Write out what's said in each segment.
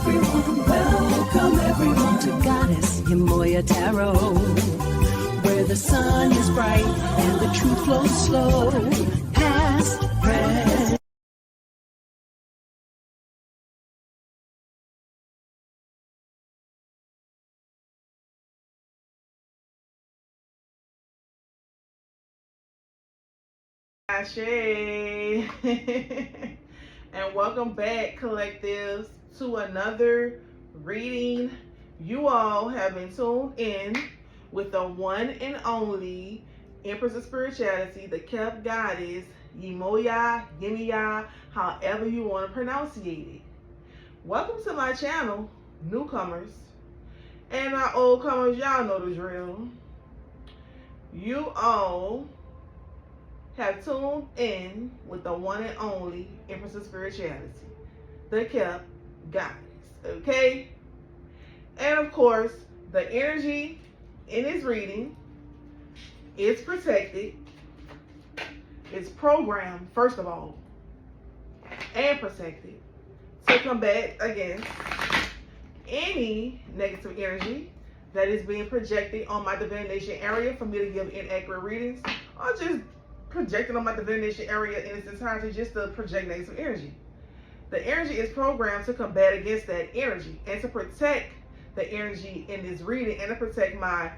Welcome everyone to Goddess Yemoya Tarot, where the sun is bright and the truth flows slow, past, present. Ashe. And welcome back, collectives, to another reading. You all have been tuned in with the one and only Empress of Spirituality, the Kept Goddess, Yemoya, Yemiya, however you want to pronunciate it. Welcome to my channel, newcomers. And our old comers, y'all know the drill. You all have tuned in with the one and only Empress of Spirituality, the Kept Goddess, okay? And of course, the energy in this reading is protected, it's programmed, first of all, and protected to combat against any negative energy that is being projected on my divination area for me to give inaccurate readings, or just projecting on my divination area in its entirety just to project negative energy. The energy is programmed to combat against that energy and to protect the energy in this reading and to protect my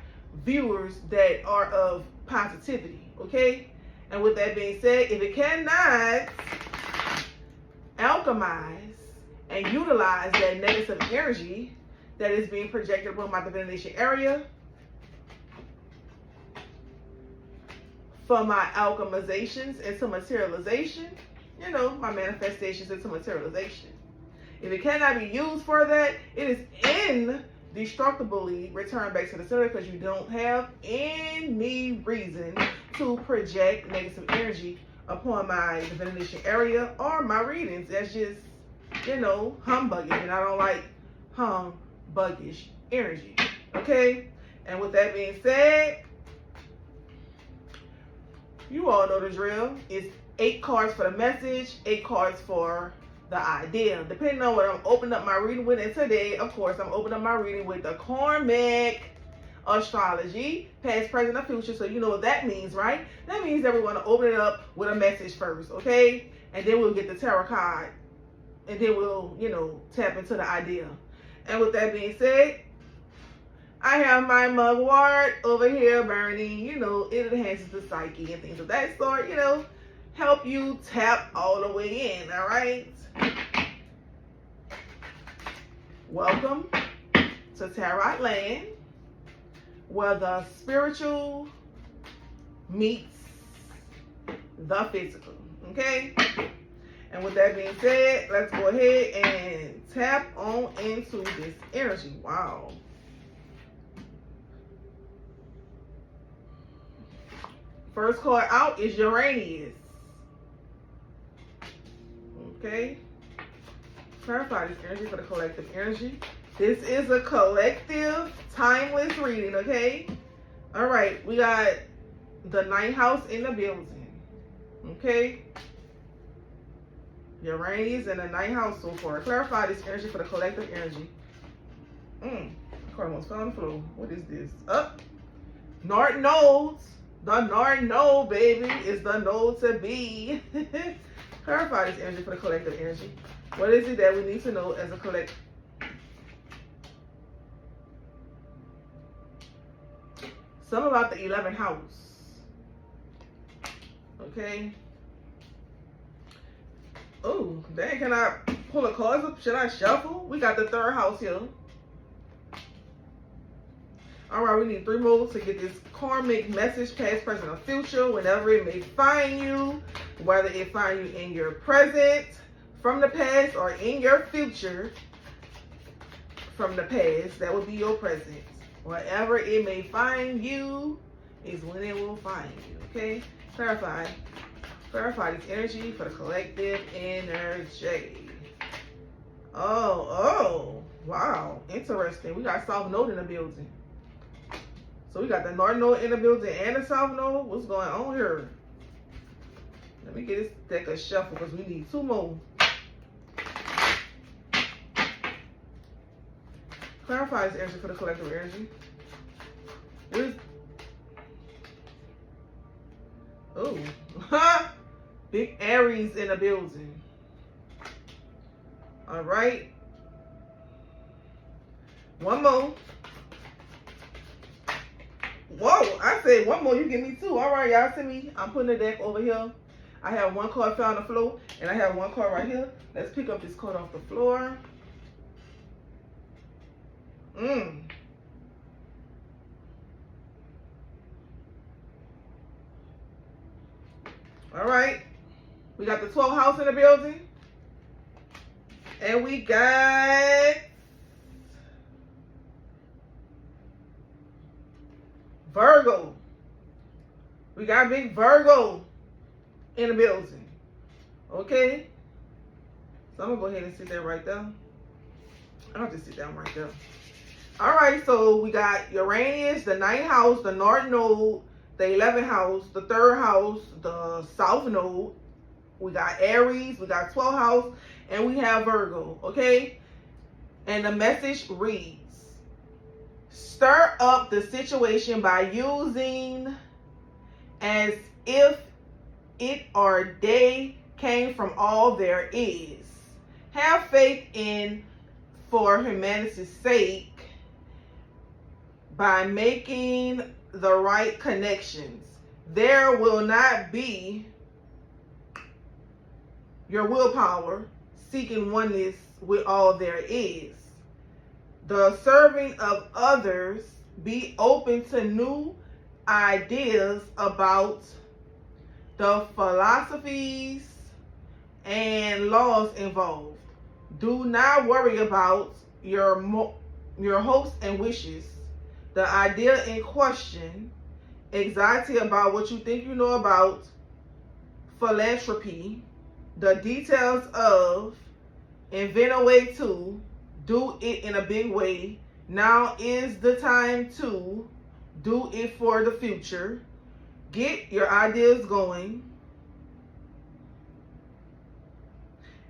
viewers that are of positivity, okay? And with that being said, if it cannot alchemize and utilize that negative energy that is being projected upon my divination area for my alchemizations into materialization, you know, my manifestations into materialization. If it cannot be used for that, it is indestructibly returned back to the center because you don't have any reason to project negative energy upon my divination area or my readings. That's just, you know, humbugging, and I don't like humbuggish energy, okay? And with that being said, you all know the drill. It's 8 cards for the message, 8 cards for the idea. Depending on what I'm opening up my reading with. And today, of course, I'm opening up my reading with the karmic astrology, past, present, and future. So you know what that means, right? That means that we want to open it up with a message first, okay? And then we'll get the tarot card. And then we'll, you know, tap into the idea. And with that being said, I have my mugwort over here burning. You know, it enhances the psyche and things of that sort, you know, help you tap all the way in, all right? Welcome to Tarot Land, where the spiritual meets the physical, okay? And with that being said, let's go ahead and tap on into this energy. Wow. First card out is Uranus. Okay. Clarify this energy for the collective energy. This is a collective, timeless reading, okay? All right, we got the 9th house in the building. Okay? Uranus in the 9th house so far. Clarify this energy for the collective energy. Card almost fell on the floor. What is this? North nodes. The North node, baby, is the node to be. Clarify this energy for the collective energy. What is it that we need to know as a collective? Something about the 11th house. Okay. Oh, dang, can I pull a card up? Should I shuffle? We got the 3rd house here. All right, we need 3 moves to get this karmic message, past, present, or future, whenever it may find you, whether it find you in your present from the past or in your future from the past. That would be your present. Wherever it may find you is when it will find you, okay? Clarify this energy for the collective energy. Oh, wow, interesting. We got South Node in the building. So we got the North Node in the building and the South Node. What's going on here? Let me get this deck a shuffle because we need 2 more. Clarify this energy for the collective energy. Oh, big Aries in the building. All right. One more. Whoa, I said one more, you give me two. All right, y'all see me? I'm putting the deck over here. I have one card fell on the floor, and I have one card right here. Let's pick up this card off the floor. All right. We got the 12th house in the building. And we got Virgo. We got big Virgo in the building. Okay? So I'm going to go ahead and sit there right there. I'll just sit down right there. All right, so we got Uranus, the 9th house, the North Node, the 11th house, the 3rd house, the South Node. We got Aries, we got 12th house, and we have Virgo, okay? And the message reads, stir up the situation by using as if it or they came from all there is. Have faith in for humanity's sake by making the right connections. There will not be your willpower seeking oneness with all there is. The serving of others, be open to new ideas about the philosophies and laws involved. Do not worry about your hopes and wishes, the idea in question, anxiety about what you think you know about philanthropy, the details of, invent a way to, do it in a big way. Now is the time to do it for the future. Get your ideas going.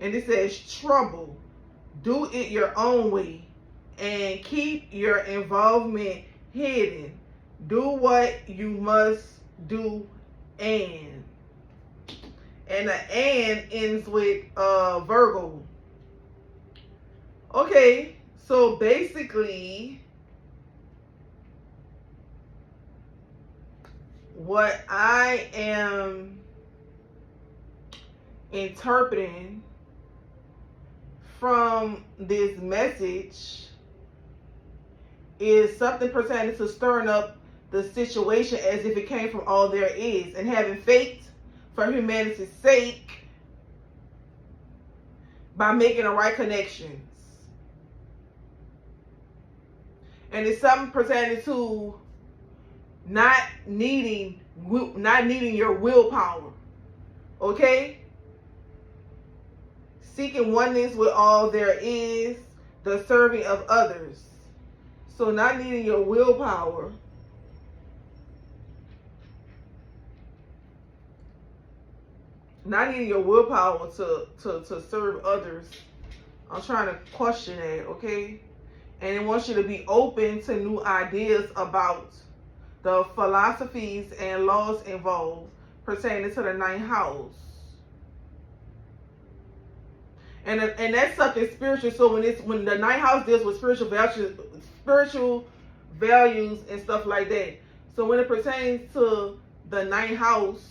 And it says trouble. Do it your own way and keep your involvement hidden. Do what you must do and the and ends with Virgo. Okay, so basically what I am interpreting from this message is something pertaining to stirring up the situation as if it came from all there is, and having faith for humanity's sake by making the right connections. And it's something pertaining to not needing your willpower. Okay? Seeking oneness with all there is, the serving of others. So not needing your willpower. Not needing your willpower to serve others. I'm trying to question that, okay? And it wants you to be open to new ideas about the philosophies and laws involved pertaining to the 9th house. And that's something spiritual. So when the 9th house deals with spiritual values and stuff like that. So when it pertains to the 9th house,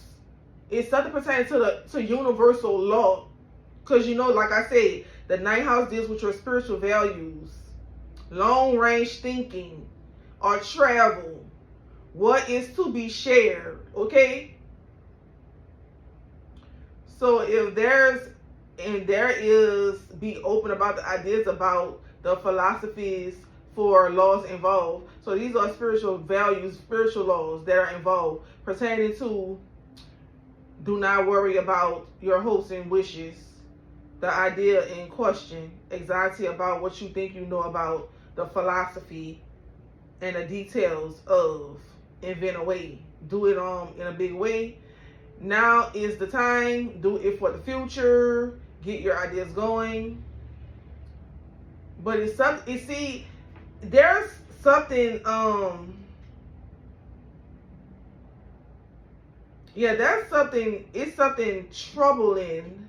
it's something pertaining to universal law. Because like I said, the 9th house deals with your spiritual values, long range thinking, or travel. What is to be shared, okay? So if there is, be open about the ideas about the philosophies for laws involved. So these are spiritual values, spiritual laws that are involved pertaining to do not worry about your hopes and wishes, the idea in question, anxiety about what you think you know about the philosophy and the details of, invent a way, do it in a big way. Now is the time, do it for the future, get your ideas going. But there's something, yeah, that's something, it's something troubling.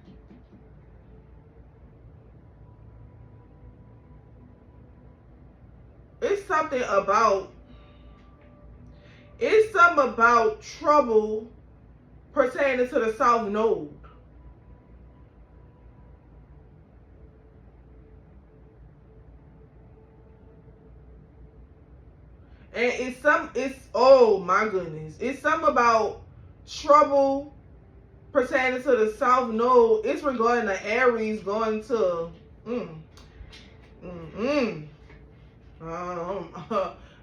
It's something about trouble pertaining to the South Node. And oh my goodness. It's something about trouble pertaining to the South Node. It's regarding the Aries going to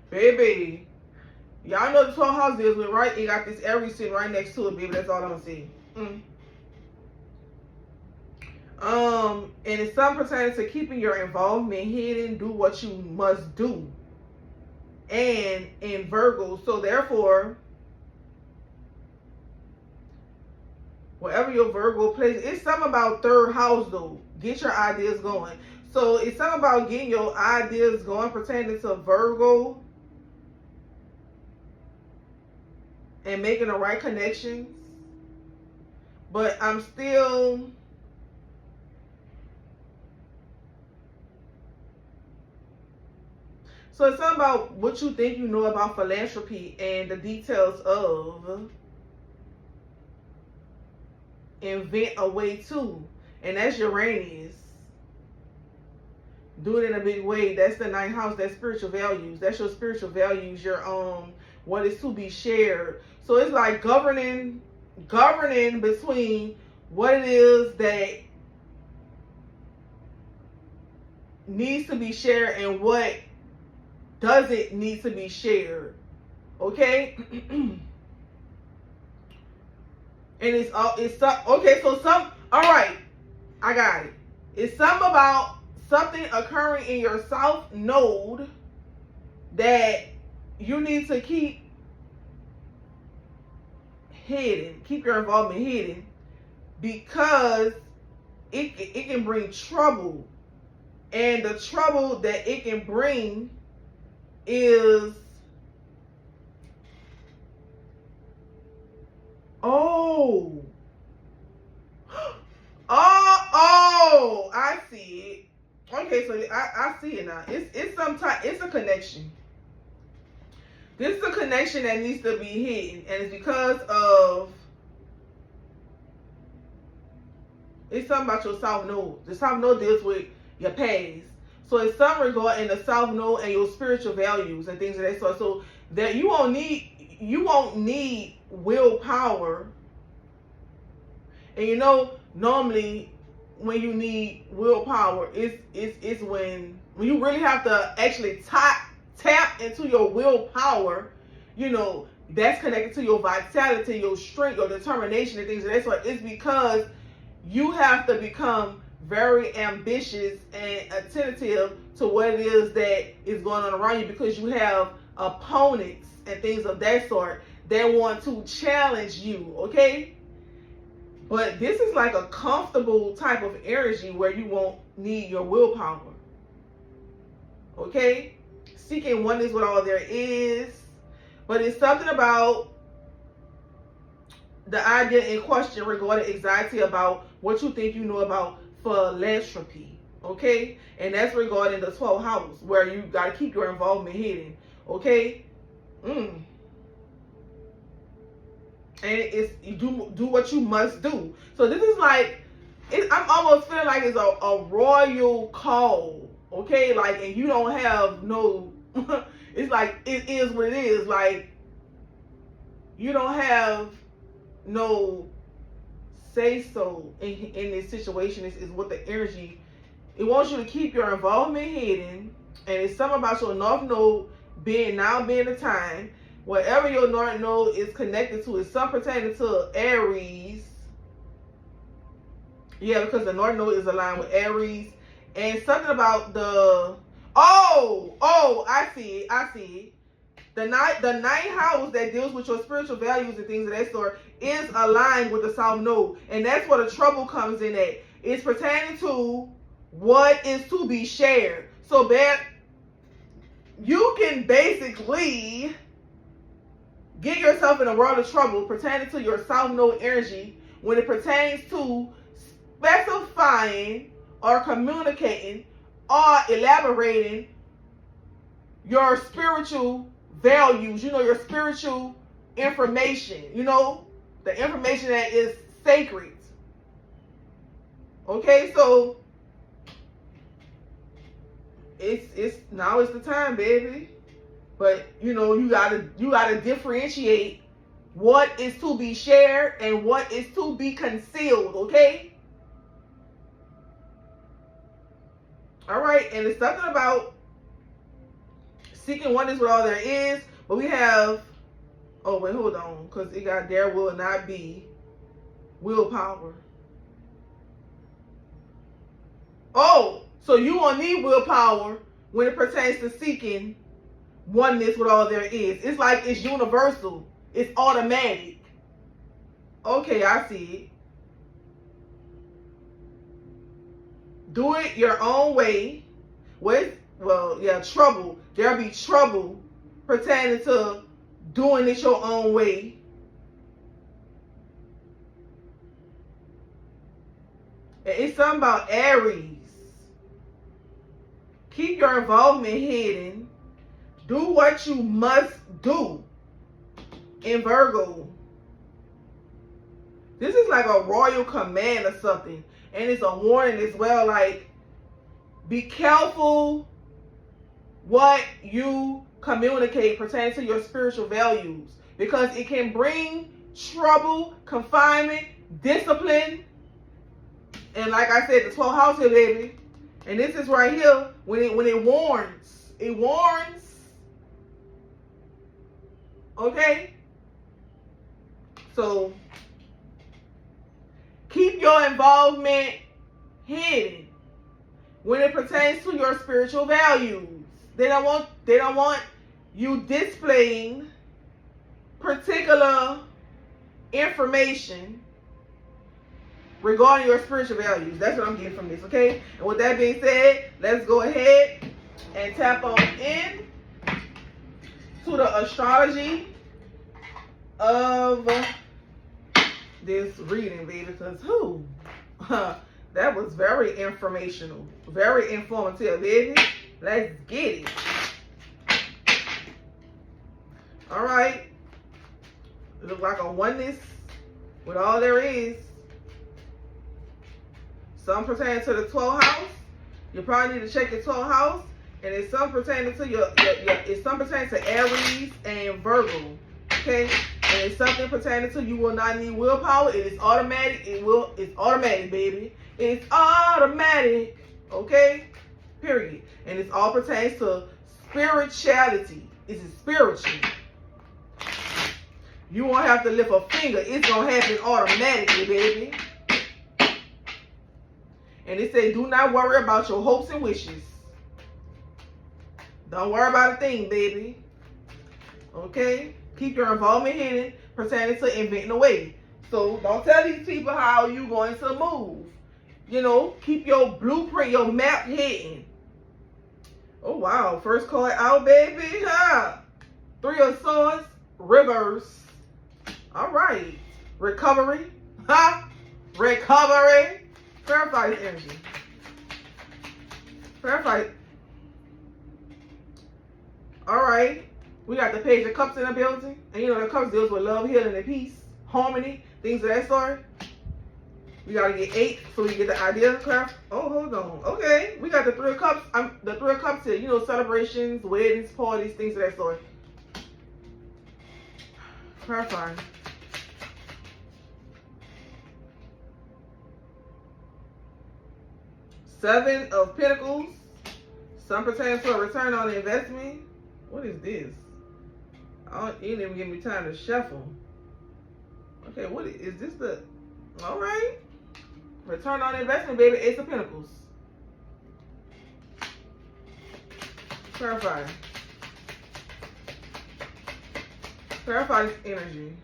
baby. Y'all know the 12th house deals with, right? You got this Aries sitting right next to it, baby. That's all I'm gonna see. And it's something pertaining to keeping your involvement hidden, do what you must do. And in Virgo, so therefore, wherever your Virgo plays, it's something about third house though. Get your ideas going. So it's something about getting your ideas going pertaining to Virgo and making the right connections. But I'm still, so it's something about what you think you know about philanthropy and the details of invent a way to. And that's Uranus. Do it in a big way. That's the 9th house. That's spiritual values. That's your spiritual values. Your what is to be shared. So it's like governing between what it is that needs to be shared and what doesn't need to be shared. Okay? And it's okay, so all right, I got it. It's something about something occurring in your South Node that you need to keep hidden, keep your involvement hidden, because it can bring trouble, and the trouble that it can bring is I see it. Okay, so I see it now. It's some type. It's a connection. This is a connection that needs to be hidden, and it's because of, it's something about your South Node. The South Node deals with your past. So it's some regarding the South Node and your spiritual values and things of that sort. So that you won't need willpower. And you know, normally when you need willpower, it's when you really have to actually tap into your willpower. You know, that's connected to your vitality, your strength, your determination, and things of that sort. It's because you have to become very ambitious and attentive to what it is that is going on around you, because you have opponents and things of that sort that want to challenge you, okay? But this is like a comfortable type of energy where you won't need your willpower, okay? Seeking oneness with all there is, but it's something about the idea in question regarding anxiety about what you think you know about philanthropy, okay? And that's regarding the 12th house, where you got to keep your involvement hidden, okay? And it's, you do what you must do. So this is like, I'm almost feeling like it's a royal call, okay? Like, and you don't have no, it's like, it is what it is. Like, you don't have no say so in this situation. Is what the energy, it wants you to keep your involvement hidden. And it's something about your North Node being the time. Whatever your North Node is connected to is something pertaining to Aries. Yeah, because the North Node is aligned with Aries. And something about the, I see it. The ninth house that deals with your spiritual values and things of that sort is aligned with the South Node. And that's where the trouble comes in at. It's pertaining to what is to be shared. So you can basically get yourself in a world of trouble pertaining to your South Node energy when it pertains to specifying or communicating or elaborating your spiritual values, your spiritual information, the information that is sacred. Okay, so it's now it's the time, baby. But you gotta differentiate what is to be shared and what is to be concealed, okay? All right, and it's something about seeking oneness with all there is, but we have, oh wait, hold on, because it got there will not be willpower. Oh, so you won't need willpower when it pertains to seeking oneness with all there is. It's like it's universal. It's automatic. Okay, I see it. Do it your own way. Trouble. There'll be trouble pertaining to doing it your own way. And it's something about Aries. Keep your involvement hidden. Do what you must do in Virgo. This is like a royal command or something. And it's a warning as well, like, be careful what you communicate pertaining to your spiritual values, because it can bring trouble, confinement, discipline. And like I said, the 12th house here, baby. And this is right here when it warns. It warns. Okay? So keep your involvement hidden when it pertains to your spiritual values. They don't want you displaying particular information regarding your spiritual values. That's what I'm getting from this, okay? And with that being said, let's go ahead and tap on in to the astrology of this reading, baby, because that was very informational, very informative, baby. Let's get it. All right. Look like a oneness with all there is. Some pertaining to the 12th house. You probably need to check your 12th house. And it's some pertaining to it's some pertaining to Aries and Virgo. Okay? And it's something pertaining to you will not need willpower. It is automatic. It's automatic, baby. It's automatic. Okay? Period. And it all pertains to spirituality. It's spiritual. You won't have to lift a finger. It's gonna happen automatically, baby. And it says, do not worry about your hopes and wishes. Don't worry about a thing, baby. Okay? Keep your involvement hidden pertaining to inventing a way. So don't tell these people how you're going to move. Keep your blueprint, your map hidden. Oh, wow. First card out, baby. Three of Swords, reverse. All right. Recovery. Recovery. Clarify this energy. Clarify. All right. We got the Page of Cups in the building. And the Cups deals with love, healing, and peace, harmony, things of that sort. We got to get 8 so we get the idea. Oh, hold on. Okay. We got the Three of Cups. The Three of Cups here. Celebrations, weddings, parties, things of that sort. Clarifying. Seven of Pentacles. Some pertaining to a return on investment. What is this? You didn't even give me time to shuffle. Okay, what is this? All right. Return on investment, baby. Ace of Pentacles. Clarify. Clarify this energy.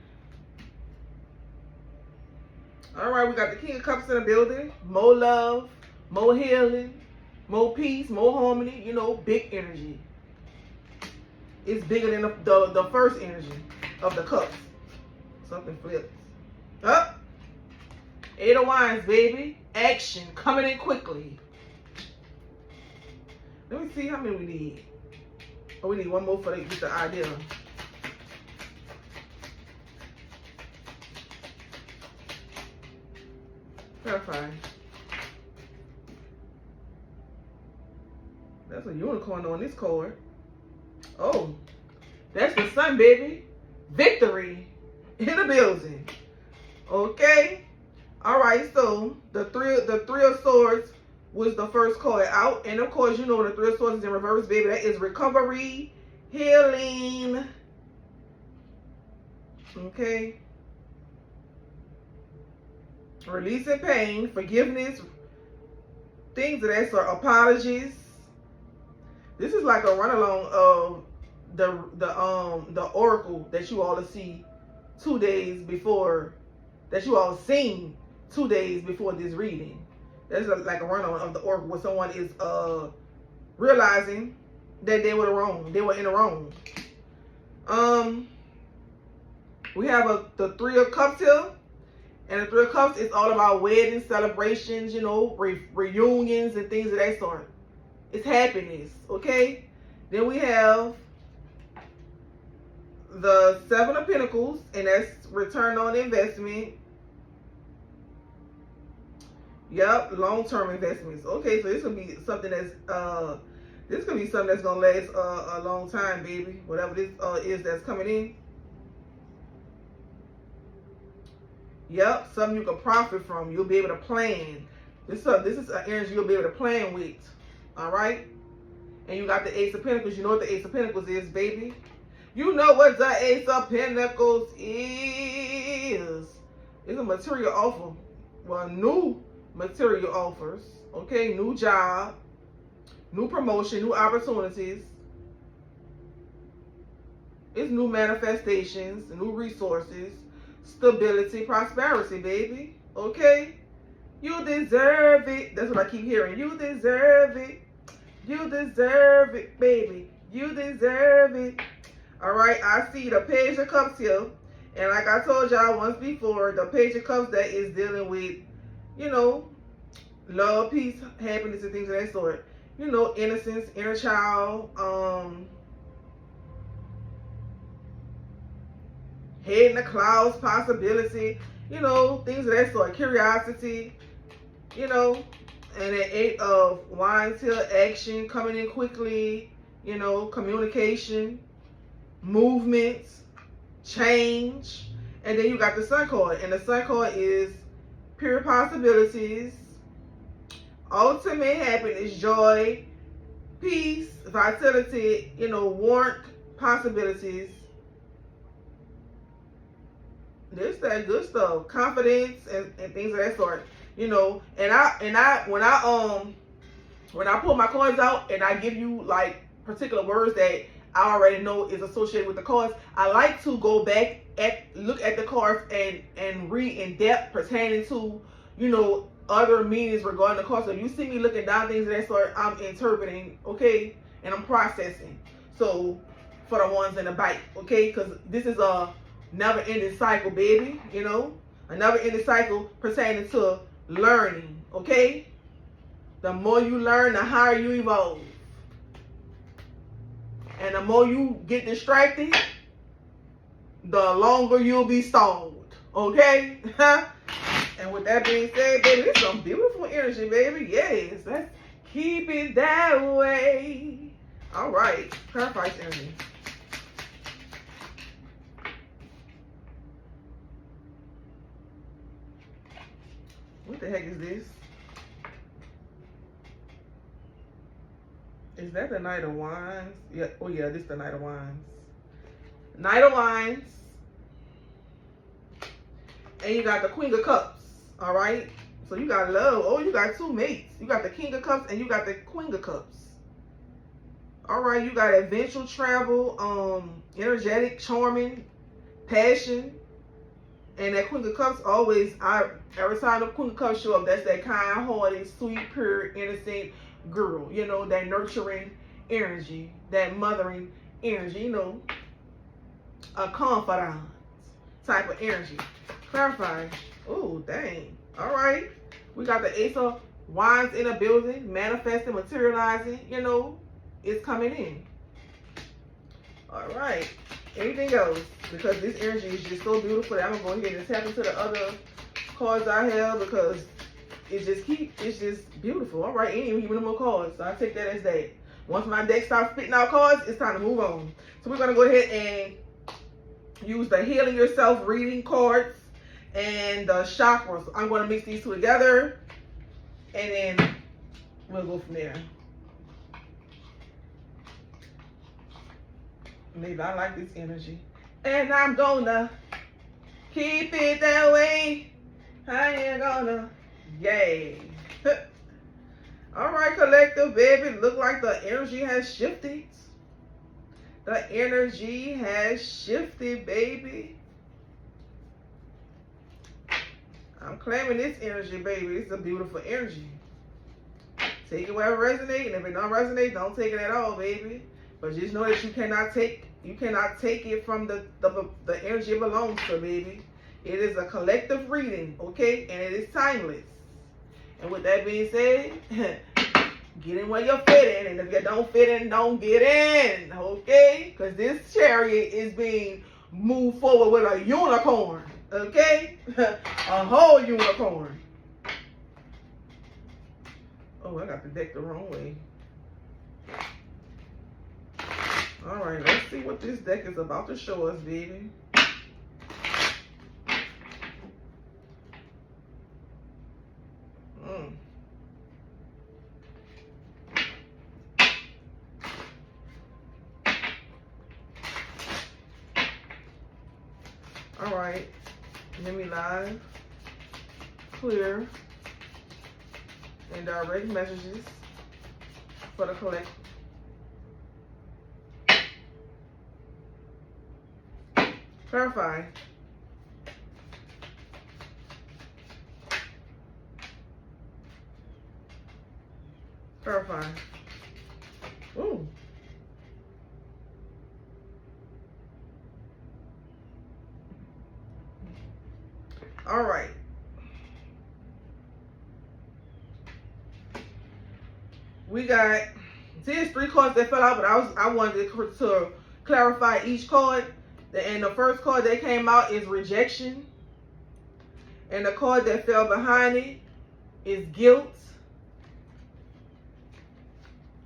All right, we got the King of Cups in the building. More love, more healing, more peace, more harmony. Big energy. is bigger than the first energy of the cups. Something flips. Up. Eight of Wands, baby. Action coming in quickly. Let me see how many we need. Oh, we need one more for to get the idea. Clarify. That's a unicorn on this card. Oh, that's the sun, baby. Victory in the building. Okay. All right. So the three of swords was the first card out, and of course, you know when the three of swords is in reverse, baby, that is recovery, healing. Okay. Releasing pain, forgiveness, things of that sort, apologies. This is like a run along of the oracle that you all see 2 days before, that you all seen 2 days before this reading. That's like a run on of the oracle where someone is realizing that they were wrong. They were in the wrong. We have the Three of Cups here. And the Three of Cups is all about weddings, celebrations, you know, reunions and things of that sort. It's happiness, okay? Then we have the Seven of Pentacles, and that's return on investment. Yep, long-term investments. Okay, so this could be something that's gonna last a long time, baby. Whatever this is that's coming in. Yep, something you can profit from. You'll be able to plan. This is an energy you'll be able to plan with. All right? And you got the Ace of Pentacles. You know what the Ace of Pentacles is, baby. You know what the Ace of Pentacles is. It's a material offer. Well, new material offers. Okay? New job. New promotion. New opportunities. It's new manifestations. New resources. Stability, prosperity, baby. Okay? You deserve it. That's what I keep hearing. You deserve it. You deserve it, baby. You deserve it. All right? I see the Page of Cups here. And like I told y'all once before, the Page of Cups that is dealing with, you know, love, peace, happiness, and things of that sort. You know, innocence, inner child, head in the clouds, possibility, you know, things of that sort, curiosity, you know, and the Eight of Wands here, action, coming in quickly, you know, communication, movements, change, and then you got the Sun card, and the Sun card is pure possibilities, ultimate happiness, joy, peace, vitality, you know, warmth, possibilities. This that good stuff, confidence and things of that sort, you know. And when I pull my cards out and I give you like particular words that I already know is associated with the cards, I like to go back look at the cards and read in depth pertaining to, you know, other meanings regarding the cards. So if you see me looking down things of that sort, I'm interpreting, okay, and I'm processing. So for the ones in the bite, okay, because this is a never-ending cycle, baby, you know, a never-ending cycle pertaining to learning, okay? The more you learn, the higher you evolve. And the more you get distracted, the longer you'll be stalled, okay? And with that being said, baby, this is some beautiful energy, baby. Yes, let's keep it that way. All right, clarify energy. What the heck is this? Is that the Knight of Wands? Yeah. Oh yeah, this is the Knight of Wands. Knight of Wands. And you got the Queen of Cups. All right. So you got love. Oh, you got two mates. You got the King of Cups and you got the Queen of Cups. All right. You got adventure, travel, energetic, charming, passion. And that Queen of Cups always, every time the Queen of Cups show up, that's that kind-hearted, sweet, pure, innocent girl. You know, that nurturing energy, that mothering energy, you know, a confidant type of energy. Clarify. Oh, dang. All right. We got the Ace of Wands in a building, manifesting, materializing, you know, it's coming in. All right. Anything else? Because this energy is just so beautiful that I'm going to go ahead and tap into the other cards I have because it's just beautiful. All right. Ain't even more cards. So I take that as that. Once my deck starts spitting out cards, it's time to move on. So we're going to go ahead and use the Healing Yourself reading cards and the chakras. I'm going to mix these two together and then we'll go from there. Maybe I like this energy. And I'm gonna keep it that way. I ain't gonna. Yay. All right, collective, baby. Look like the energy has shifted. The energy has shifted, baby. I'm claiming this energy, baby. It's a beautiful energy. Take it where it resonates, and if it don't resonate, don't take it at all, baby. But just know that you cannot take it from the energy it belongs to, baby. It is a collective reading, okay? And it is timeless. And with that being said, get in where you fit in. And if you don't fit in, don't get in, okay? Because this chariot is being moved forward with a unicorn, okay? A whole unicorn. Oh, I got the deck the wrong way. All right, let's see what this deck is about to show us, baby. All right, let me live, clear, and direct messages for the collective. Clarify. Clarify. Ooh. All right. We got these 3 cards that fell out, but I wanted to clarify each card. And the first card that came out is rejection. And the card that fell behind it is guilt.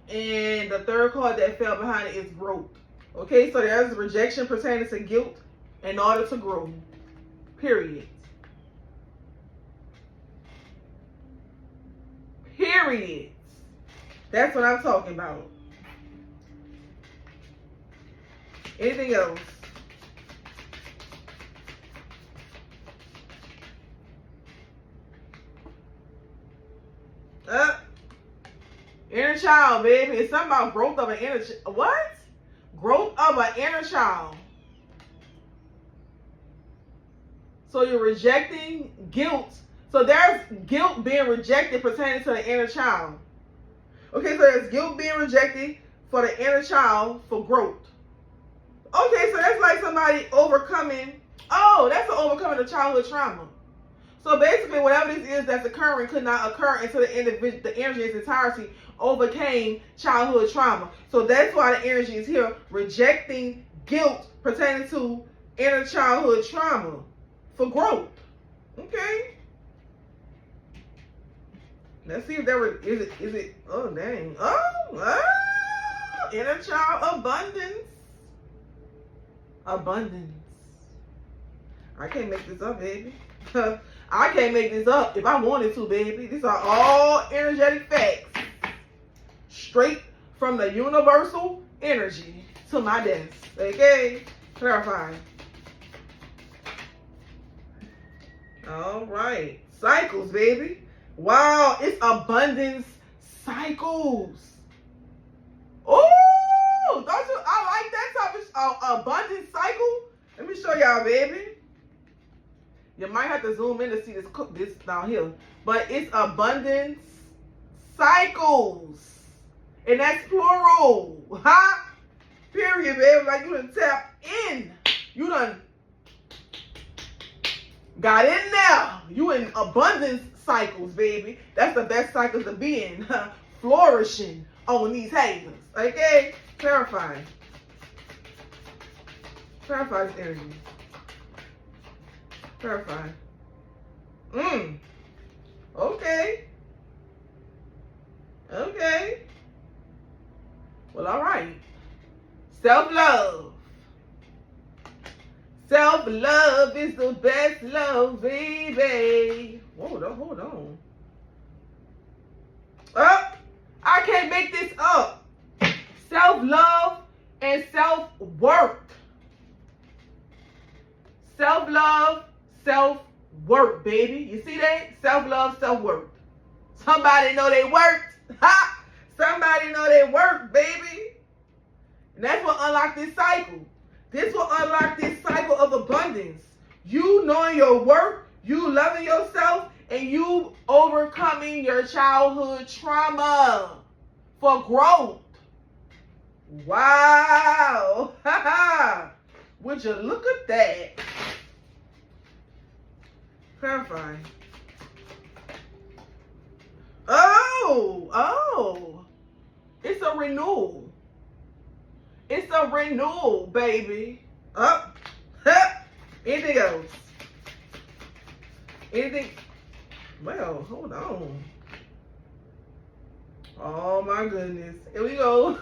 And the third card that fell behind it is growth. Okay, so there's rejection pertaining to guilt in order to grow. Period. Period. That's what I'm talking about. Anything else? Inner child, baby. It's something about growth of an inner child. What? Growth of an inner child. So you're rejecting guilt. So there's guilt being rejected pertaining to the inner child. Okay, so there's guilt being rejected for the inner child for growth. Okay, so that's like somebody overcoming. Oh, that's overcoming the childhood trauma. So basically, whatever this is that's occurring could not occur until the individual, the energy in its entirety overcame childhood trauma. So that's why the energy is here, rejecting guilt pertaining to inner childhood trauma for growth. Okay. Let's see if there was, is it, oh dang. Inner child abundance. Abundance. I can't make this up, baby. I can't make this up if I wanted to, baby. These are all energetic facts. Straight from the universal energy to my desk. Okay? Clarifying. All right. Cycles, baby. Wow, it's abundance cycles. Oh, don't you? I like that type of abundance cycle. Let me show y'all, baby. You might have to zoom in to see this down here. But it's abundance cycles. And that's plural. Huh? Period, baby. Like you done tapped in. You done got in there. You in abundance cycles, baby. That's the best cycles to be in. Flourishing on these haters. Okay? Clarifying. Clarify this energy. Clarify. Okay. Okay. Well, all right. Self-love. Self-love is the best love, baby. Hold on. Oh, I can't make this up. Self-love and self-worth. Self-love, self-worth, baby. You see that? Self-love, self-worth. Somebody know they worked. Ha! Somebody know they worked, baby. And that's what unlock this cycle. This will unlock this cycle of abundance. You knowing your worth, you loving yourself, and you overcoming your childhood trauma for growth. Wow. Would you look at that? Clarifying. Oh. It's a renewal. It's a renewal, baby. Up. Anything else? Anything? Well, hold on. Oh my goodness. Here we go.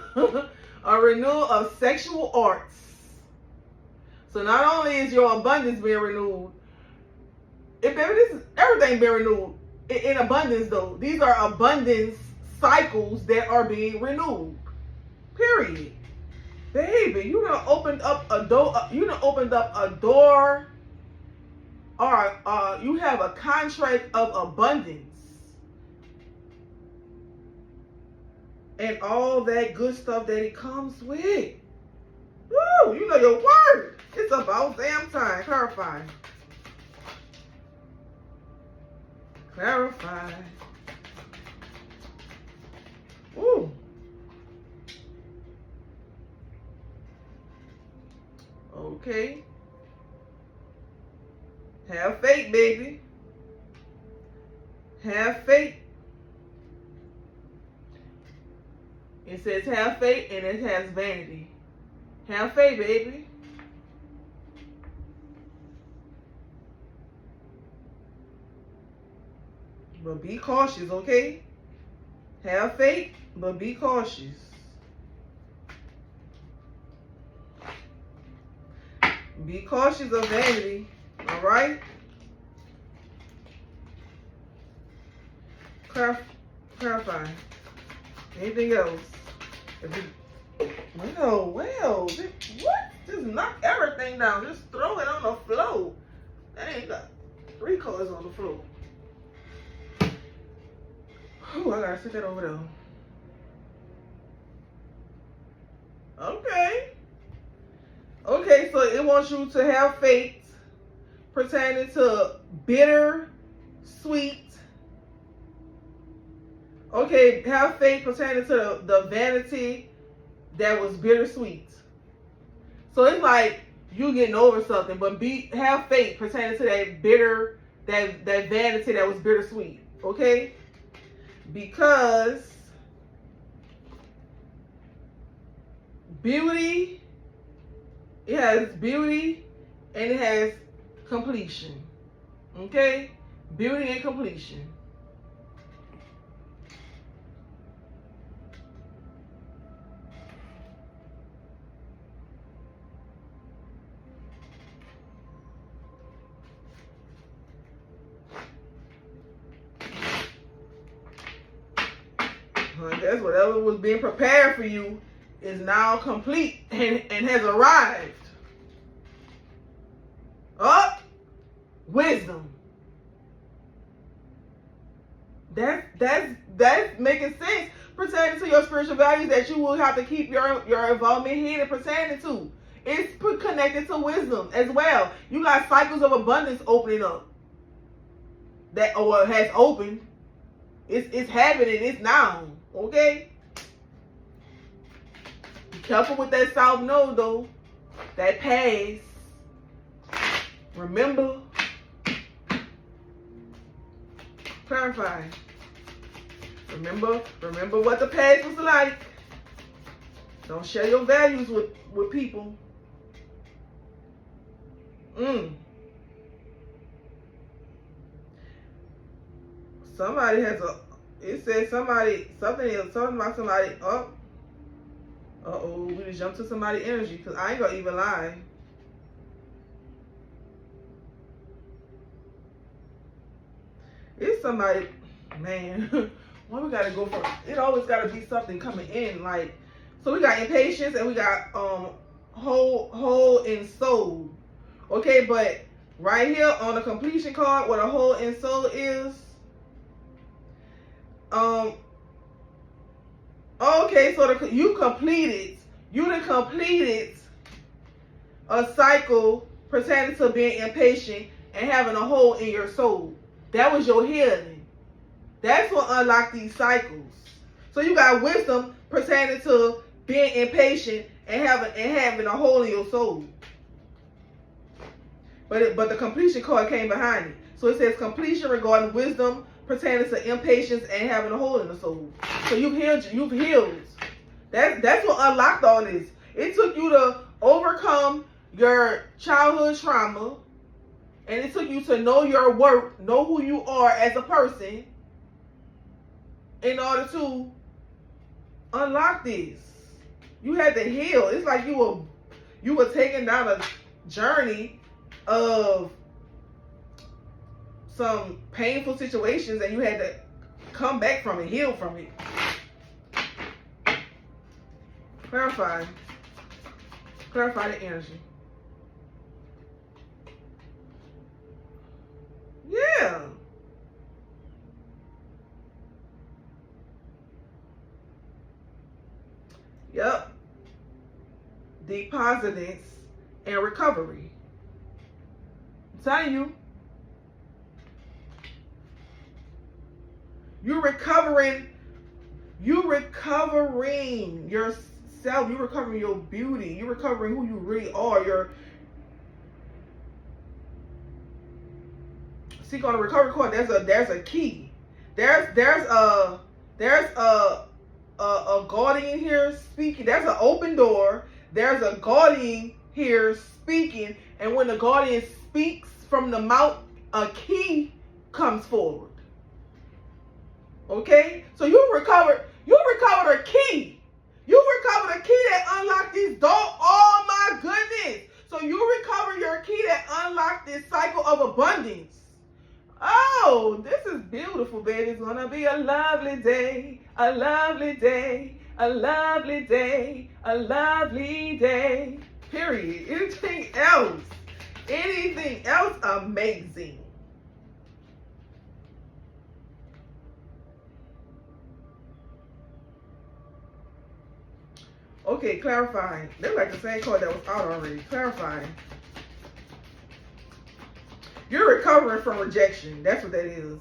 A renewal of sexual arts. So not only is your abundance being renewed, everything being renewed in abundance though. These are abundance cycles that are being renewed. Period. Baby, you done opened up a door. You done opened up a door, or you have a contract of abundance, and all that good stuff that it comes with. Woo! You know your word. It's about damn time. Clarify. Clarify. Woo. Okay. Have faith, baby. Have faith. It says have faith and it has vanity. Have faith, baby. But be cautious, okay? Have faith, but be cautious. Be cautious of vanity, all right? Clarify. Anything else? Well, what? Just knock everything down. Just throw it on the floor. That ain't got 3 cards on the floor. Ooh, I gotta sit that over there. Okay, so it wants you to have faith pertaining to bitter, sweet. Okay, have faith pertaining to the vanity that was bittersweet. So it's like you getting over something, but have faith pertaining to that bitter, that vanity that was bittersweet. Okay? Because beauty, it has beauty and it has completion. Okay? Beauty and completion. I guess whatever was being prepared for you is now complete and has arrived. Wisdom. That's making sense pertaining to your spiritual values that you will have to keep your involvement hidden pertaining to. It's connected to wisdom as well. You got cycles of abundance opening up. That or has opened. It's happening. It's now. Okay? Careful with that soft no, though. That past. Remember. Clarify. Remember what the past was like. Don't share your values with people. Somebody has it says something about somebody. Uh-oh, we just jumped to somebody's energy, because I ain't gonna even lie. It's somebody, man. Why we gotta go for it? Always gotta be something coming in. Like, so we got impatience and we got whole and soul. Okay, but right here on the completion card, what a whole and soul is. Okay, so you done completed a cycle pertaining to being impatient and having a hole in your soul. That was your healing. That's what unlocked these cycles. So you got wisdom pertaining to being impatient and having a hole in your soul. But the completion card came behind it. So it says completion regarding wisdom pertaining to impatience and having a hole in the soul. So you've healed. That's what unlocked all this. It took you to overcome your childhood trauma, and it took you to know your worth, know who you are as a person, in order to unlock this. You had to heal. It's like you were taking down a journey of some painful situations, and you had to come back from it, heal from it. Clarify the energy. Yeah. Yep. Depositance and recovery. I'm telling you. You're recovering yourself. You're recovering your beauty. You're recovering who you really are. See, on the recovery card, there's a key. There's a guardian here speaking. There's an open door. There's a guardian here speaking, and when the guardian speaks from the mouth, a key comes forward. Okay, so you recovered a key. You recovered a key that unlocked this door. Oh my goodness! So you recovered your key that unlocked this cycle of abundance. Oh, this is beautiful, baby. It's gonna be a lovely day, a lovely day, a lovely day, a lovely day. Period. Anything else amazing. Okay, clarifying. They're like the same card that was out already. Clarifying. You're recovering from rejection. That's what that is.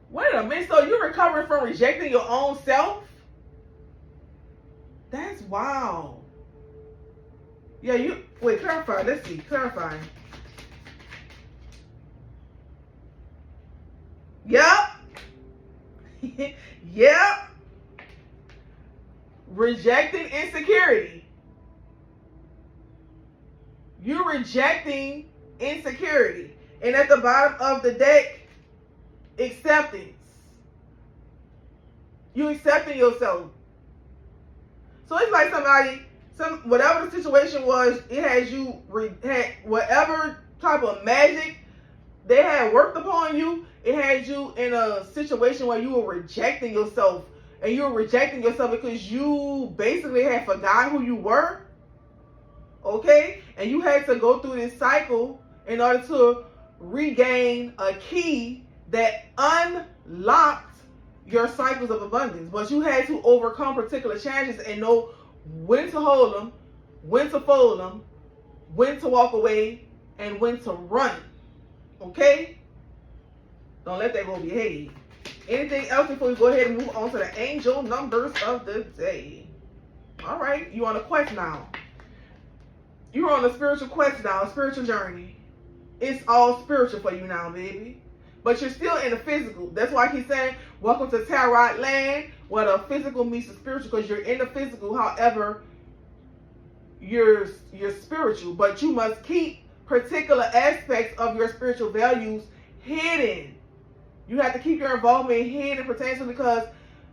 Wait a minute. So you're recovering from rejecting your own self? That's wow. Yeah, wait, clarify. Let's see. Clarifying. Yep. Yep. Rejecting insecurity. You're rejecting insecurity. And at the bottom of the deck, acceptance. You accepting yourself. So it's like whatever the situation was, it has you, had whatever type of magic they had worked upon you, it had you in a situation where you were rejecting yourself. And you were rejecting yourself because you basically had forgotten who you were. Okay? And you had to go through this cycle in order to regain a key that unlocked your cycles of abundance. But you had to overcome particular challenges and know when to hold them, when to fold them, when to walk away, and when to run. Okay? Don't let that go over your head. Anything else before we go ahead and move on to the angel numbers of the day? All right, you on a quest now. You're on a spiritual quest now, a spiritual journey. It's all spiritual for you now, baby. But you're still in the physical. That's why I keep saying, welcome to Tarot land, where the physical meets the spiritual, because you're in the physical. However, you're spiritual, but you must keep particular aspects of your spiritual values hidden. You have to keep your involvement hidden potentially because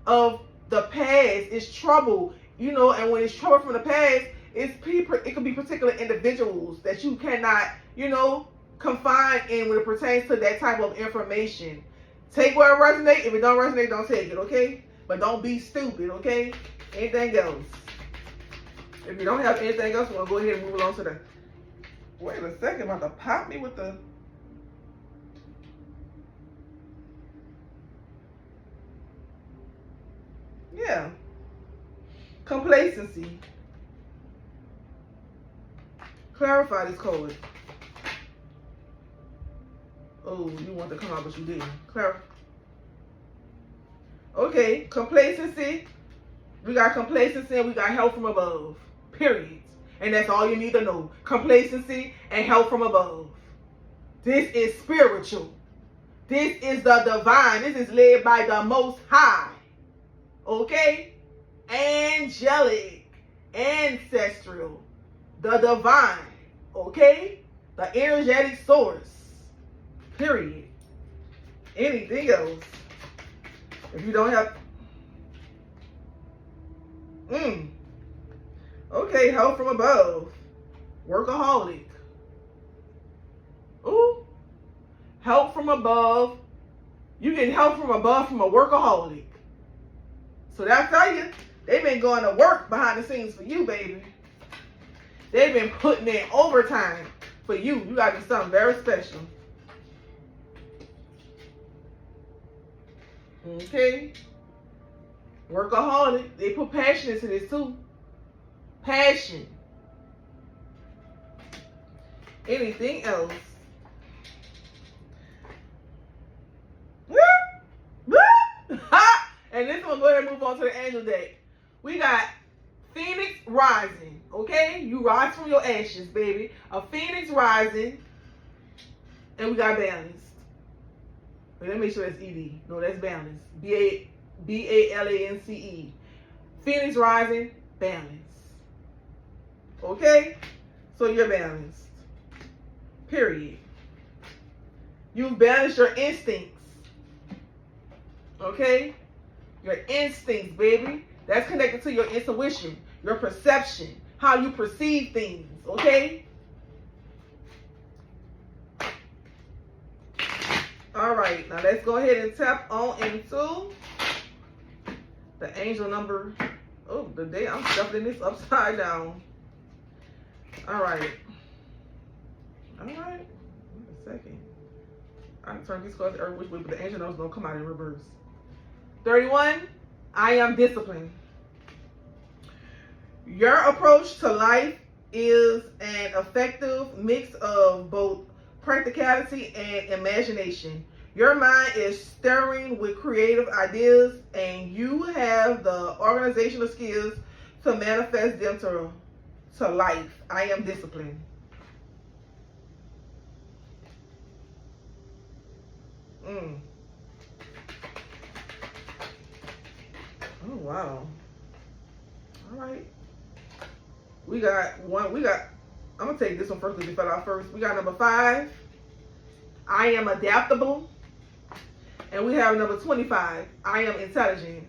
of the past. It's trouble, you know, and when it's trouble from the past, it's people. It could be particular individuals that you cannot, you know, confine in when it pertains to that type of information. Take where it resonates. If it don't resonate, don't take it, okay? But don't be stupid, okay? Anything else? If you don't have anything else, we'll go ahead and move along to the... Wait a second, about to pop me with the... Yeah. Complacency. Clarify this code. Oh, you want to come out, but you didn't. Clarify. Okay, complacency. We got complacency and we got help from above. Period. And that's all you need to know. Complacency and help from above. This is spiritual. This is the divine. This is led by the Most High. Okay? Angelic. Ancestral. The divine. Okay? The energetic source. Period. Anything else? If you don't have... Okay, help from above. Workaholic. Ooh. Help from above. You get help from above from a workaholic. So that's tell you, they've been going to work behind the scenes for you, baby. They've been putting in overtime for you. You got to do something very special. Okay. Workaholic. They put passion into this too. Passion. Anything else? And this one, go ahead and move on to the angel deck. We got Phoenix rising. Okay? You rise from your ashes, baby. A Phoenix rising. And we got balanced. Wait, let me make sure that's ED. No, that's balanced. B-A-L-A-N-C-E. Phoenix rising, balance. Okay? So you're balanced. Period. You've balanced your instincts. Okay? Your instincts, baby. That's connected to your intuition, your perception, how you perceive things. Okay? All right. Now let's go ahead and tap on into the angel number. Oh, the day I'm stuffing this upside down. All right. All right. Wait a second. I can turn these cards every which way, but the angel numbers don't come out in reverse. 31. I am disciplined. Your approach to life is an effective mix of both practicality and imagination. Your mind is stirring with creative ideas, and you have the organizational skills to manifest them to life. I am disciplined. Oh, wow. All right. We got one. I'm going to take this one first because we fell out first. We got number 5. I am adaptable. And we have number 25. I am intelligent.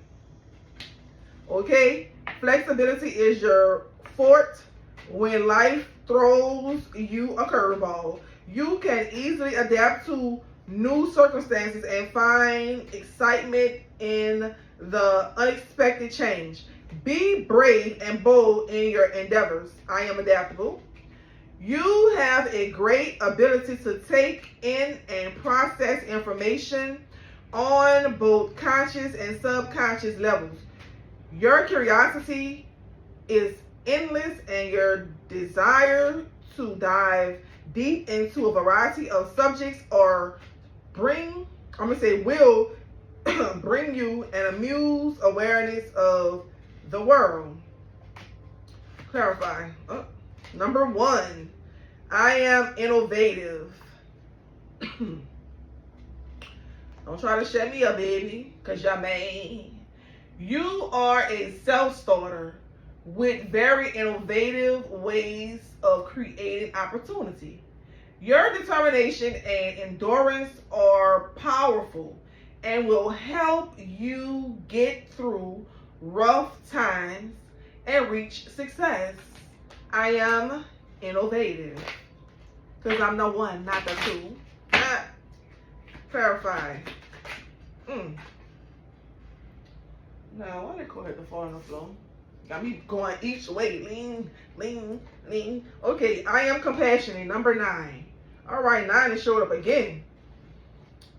Okay? Flexibility is your fort when life throws you a curveball. You can easily adapt to new circumstances and find excitement in the unexpected change. Be brave and bold in your endeavors. I am adaptable. You have a great ability to take in and process information on both conscious and subconscious levels. Your curiosity is endless, and your desire to dive deep into a variety of subjects will bring you an amused awareness of the world. Clarify. Number 1, I am innovative. Don't try to shut me up, baby, because you're mad. You are a self-starter with very innovative ways of creating opportunity. Your determination and endurance are powerful and will help you get through rough times and reach success. I am innovative because I'm the one, not the two. Clarify. Now, why they call it the fall on the floor? Got me going each way. Lean, lean, lean. Okay, I am compassionate. Number 9. All right, 9 has showed up again.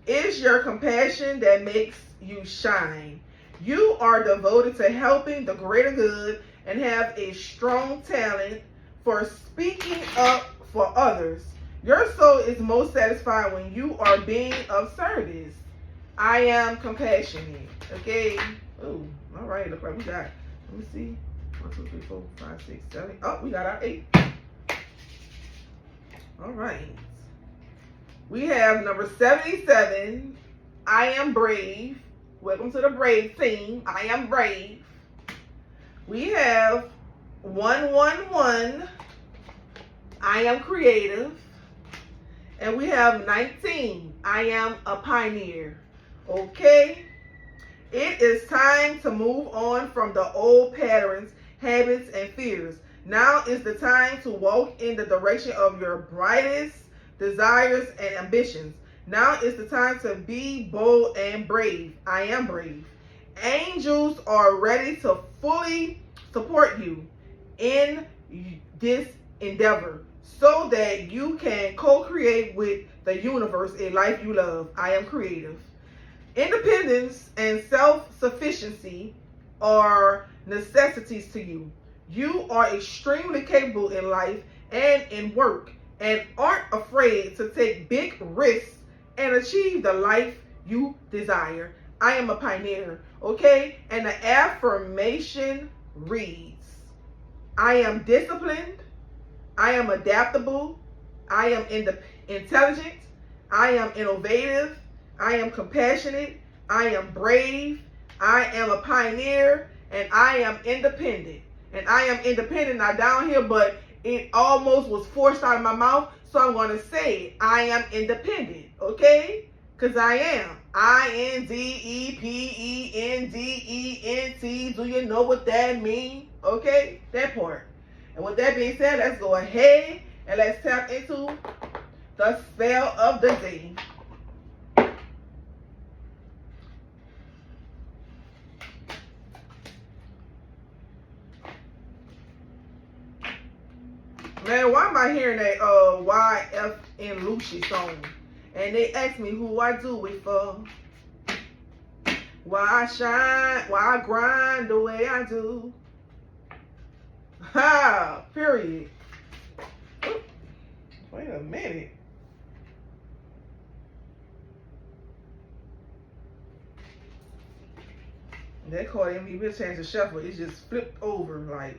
It's your compassion that makes you shine. You are devoted to helping the greater good and have a strong talent for speaking up for others. Your soul is most satisfied when you are being of service. I am compassionate. Okay. Oh, all right. Look like we got. Let me see. 1, 2, 3, 4, 5, 6, 7. Oh, we got our 8. All right. We have number 77. I am brave. Welcome to the brave team. I am brave. We have 111. I am creative. And we have 19. I am a pioneer. Okay. It is time to move on from the old patterns, habits, and fears. Now is the time to walk in the direction of your brightest desires and ambitions. Now is the time to be bold and brave. I am brave. Angels are ready to fully support you in this endeavor so that you can co-create with the universe a life you love. I am creative. Independence and self-sufficiency are necessities to you. You are extremely capable in life and in work and aren't afraid to take big risks and achieve the life you desire. I am a pioneer, okay? And the affirmation reads, I am disciplined, I am adaptable, I am intelligent, I am innovative, I am compassionate, I am brave, I am a pioneer, and I am independent. And I am independent, not down here, but it almost was forced out of my mouth, so I'm going to say it. I am independent, okay? Because I am. INDEPENDENT. Do you know what that means? Okay? That part. And with that being said, let's go ahead and let's tap into the spell of the day. Man, why am I hearing that YF and Lucy song? And they ask me who I do it for. Why I shine, why I grind the way I do. Ha! Period. Ooh, wait a minute. That card didn't even change the shuffle. It just flipped over like.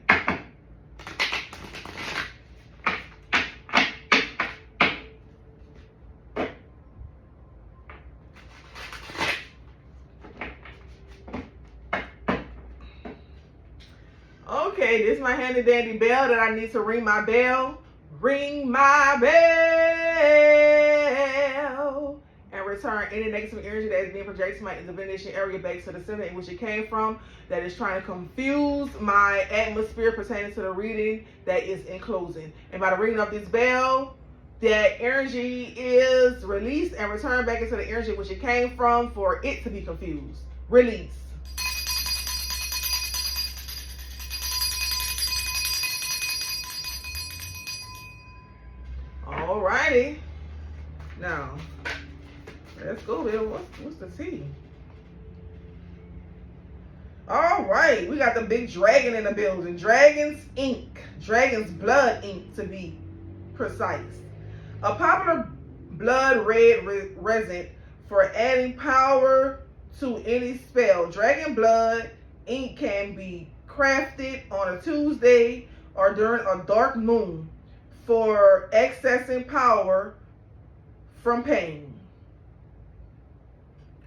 Okay, this is my handy dandy bell that I need to ring my bell. Ring my bell. And return any negative energy that is being projected to my divination area back to the center in which it came from, that is trying to confuse my atmosphere pertaining to the reading that is in closing. And by the ringing of this bell, that energy is released and returned back into the energy which it came from for it to be confused. Release. Alrighty. Now, let's go, Bill. What's the tea? Alright, we got the big dragon in the building. Dragon's ink. Dragon's blood ink, to be precise. A popular blood red resin for adding power to any spell. Dragon blood ink can be crafted on a Tuesday or during a dark moon for accessing power from pain.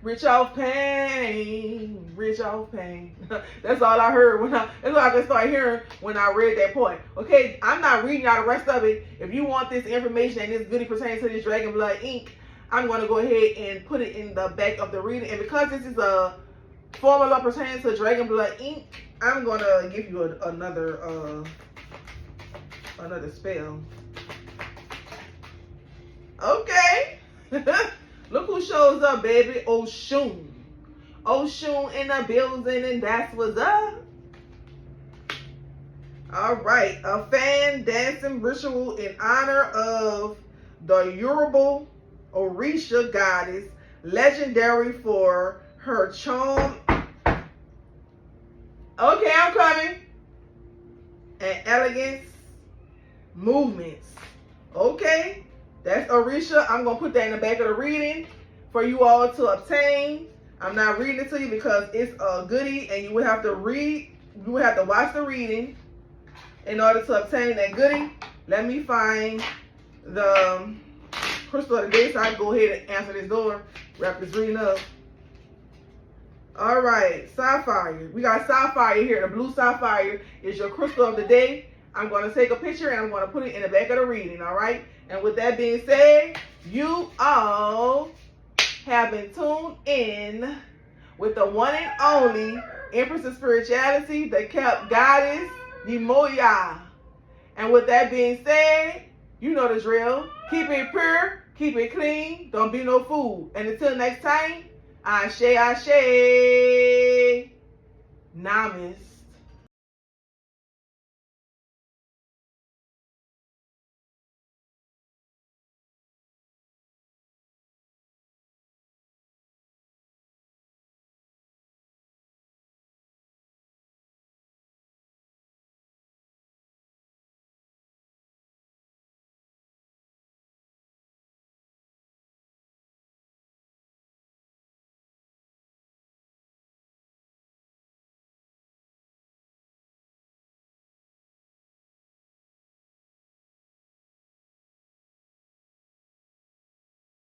Rich off pain, rich off pain. That's all I heard that's all I just started hearing when I read that point. Okay, I'm not reading out the rest of it. If you want this information and this goodie pertaining to this dragon blood ink, I'm going to go ahead and put it in the back of the reading. And because this is a formula pertaining to dragon blood ink, I'm going to give you another spell. Okay. Look who shows up, baby. Oshun. Oshun in the building, and that's what's up. All right. A fan dancing ritual in honor of the Yoruba Orisha goddess, legendary for her charm. Okay, I'm coming. And elegance movements. Okay. That's Orisha. I'm going to put that in the back of the reading for you all to obtain. I'm not reading it to you because it's a goodie and you would have to watch the reading in order to obtain that goodie. Let me find the crystal of the day so I can go ahead and answer this door, wrap this reading up. All right, sapphire. We got sapphire here. The blue sapphire is your crystal of the day. I'm going to take a picture and I'm going to put it in the back of the reading, all right? And with that being said, you all have been tuned in with the one and only Empress of Spirituality, the Kept Goddess, Yemoya. And with that being said, you know the drill. Keep it pure, keep it clean, don't be no fool. And until next time, Ashe, Ashe, Namas.